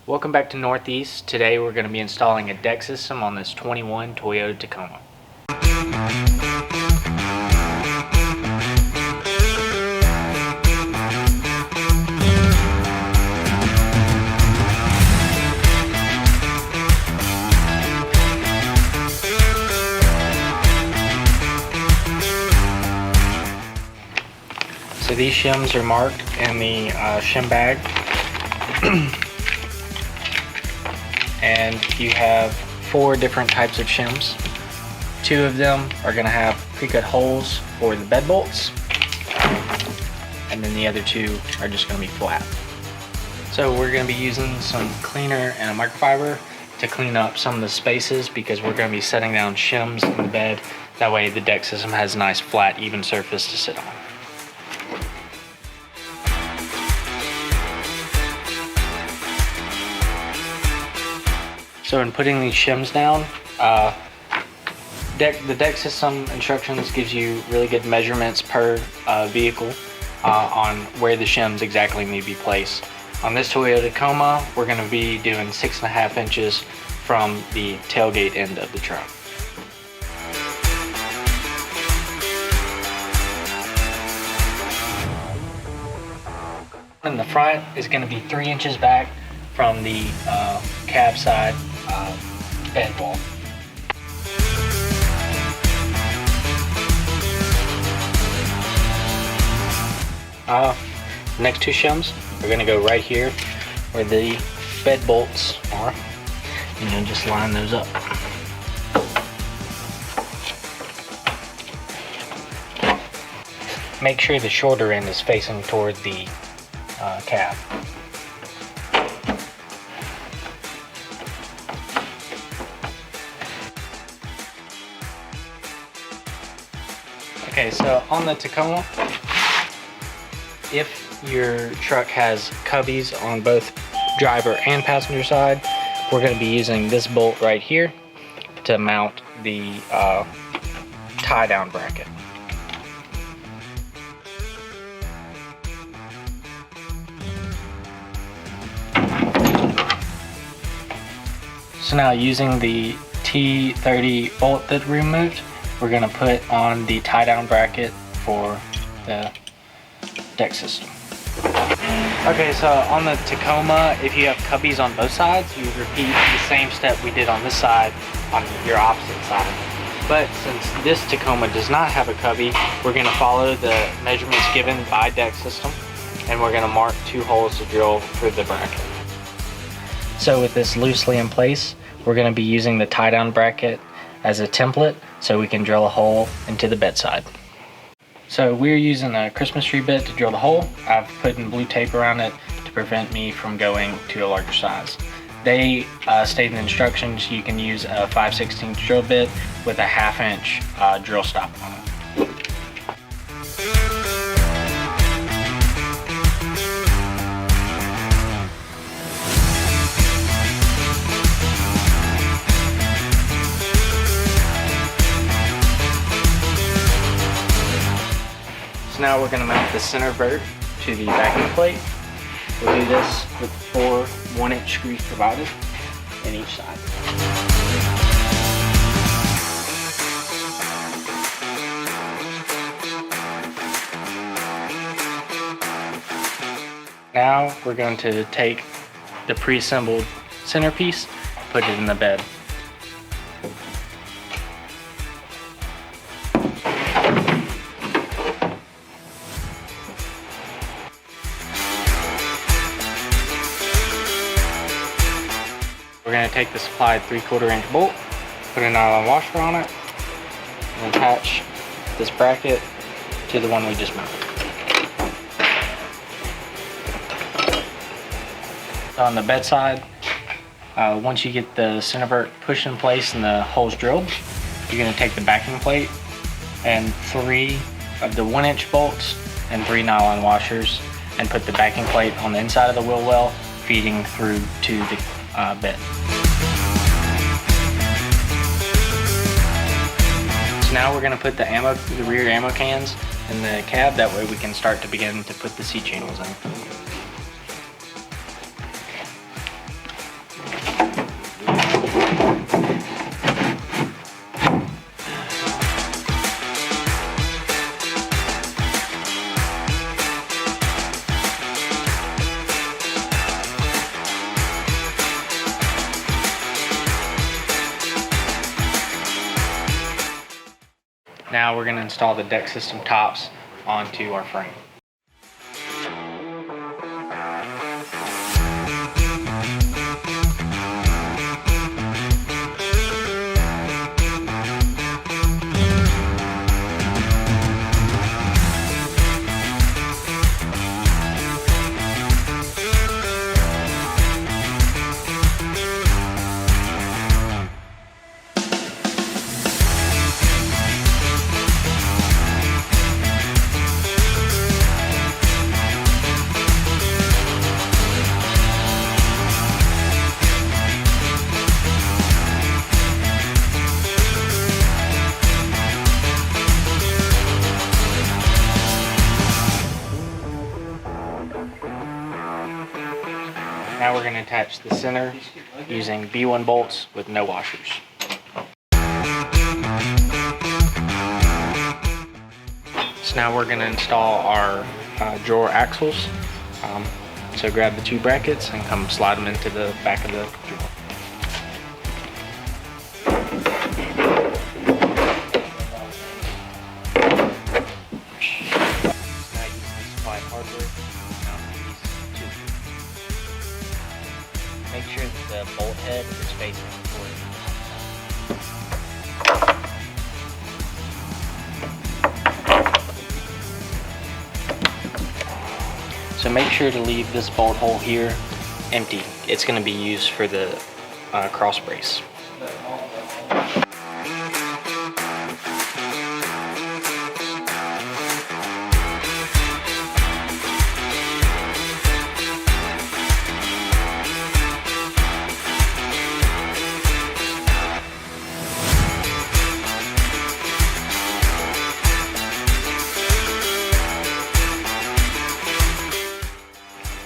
Welcome back to Northeast. Today we're going to be installing a deck system on this 21 Toyota Tacoma. So these shims are marked in the shim bag. And you have 4 different types of shims. 2 of them are going to have pre-cut holes for the bed bolts, and then the other 2 are just going to be flat. So we're going to be using some cleaner and a microfiber to clean up some of the spaces, because we're going to be setting down shims in the bed. That way the deck system has a nice flat even surface to sit on. So in putting these shims down, the deck system instructions gives you really good measurements per vehicle on where the shims exactly need to be placed. On this Toyota Tacoma, we're going to be doing 6.5 inches from the tailgate end of the truck. In the front is going to be 3 inches back from the cab side bed wall. Next 2 shims are going to go right here where the bed bolts are, and you'll just line those up. Make sure the shorter end is facing toward the cab. Okay, so on the Tacoma, if your truck has cubbies on both driver and passenger side, we're going to be using this bolt right here to mount the tie-down bracket. So now, using the T30 bolt that we removed, we're going to put on the tie-down bracket for the deck system. Okay, so on the Tacoma, if you have cubbies on both sides, you repeat the same step we did on this side on your opposite side. But since this Tacoma does not have a cubby, we're going to follow the measurements given by deck system, and we're going to mark 2 holes to drill for the bracket. So with this loosely in place, we're going to be using the tie-down bracket as a template so we can drill a hole into the bedside. So we're using a Christmas tree bit to drill the hole. I've put in blue tape around it to prevent me from going to a larger size. They state in the instructions you can use a 5/16 drill bit with a 1/2 inch drill stop on it. So now we're going to mount the center vert to the backing plate. We'll do this with 4 1-inch screws provided in each side. Now we're going to take the pre-assembled centerpiece, put it in the bed. We're going to take the supplied 3/4 inch bolt, put a nylon washer on it, and attach this bracket to the one we just mounted. On the bed side, once you get the center vert pushed in place and the holes drilled, you're going to take the backing plate and 3 of the 1-inch bolts and 3 nylon washers, and put the backing plate on the inside of the wheel well, feeding through to the bed. So now we're going to put the rear ammo cans in the cab. That way we can start to begin to put the seat channels in. Now we're going to install the deck system tops onto our frame. Now we're going to attach the center using B1 bolts with no washers. So now we're going to install our drawer axles. So grab the two brackets and come slide them into the back of the drawer. Now use the supplied hardware. Make sure that the bolt head is facing forward. So make sure to leave this bolt hole here empty. It's going to be used for the cross brace.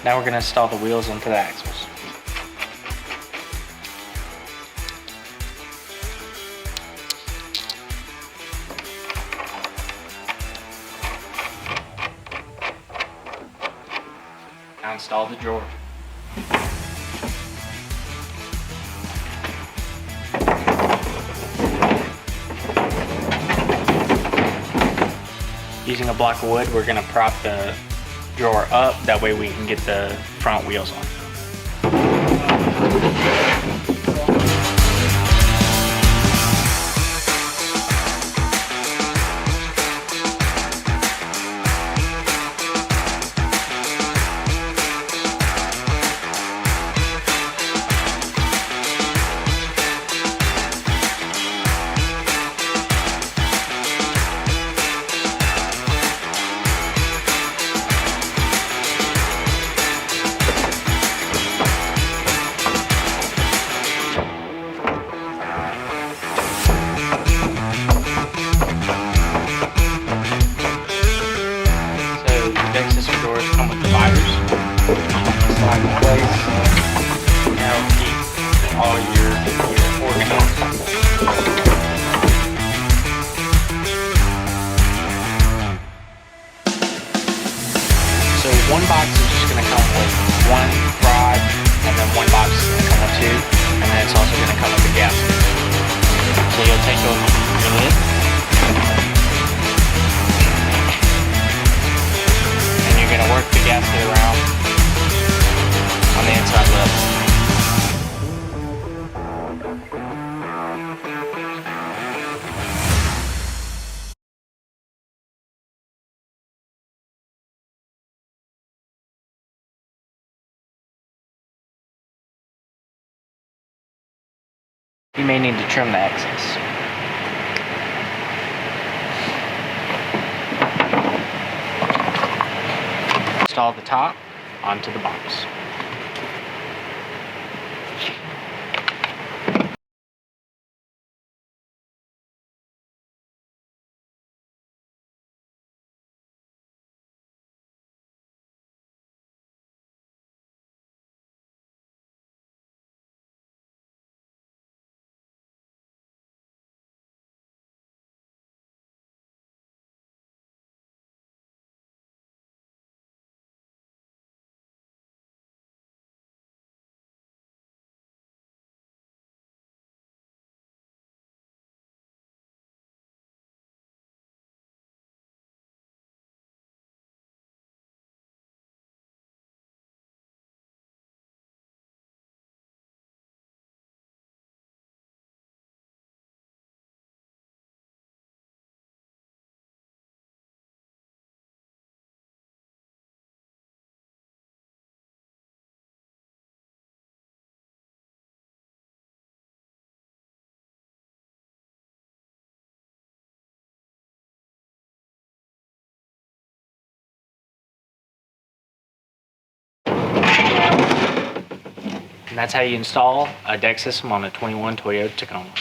Now we're going to install the wheels into the axles. Now install the drawer. Using a block of wood, we're going to prop the drawer up, that way we can get the front wheels on. Slide in place. Now keep all your organized. So one box is just going to come with one rod, and then one box is going to come with two, and then it's also going to come with a gasket. So you'll take your lid, and you're going to work the gasket around on the inside lip. You may need to trim the excess. Install the top onto the box. that's how you install a deck system on a 21 Toyota Tacoma.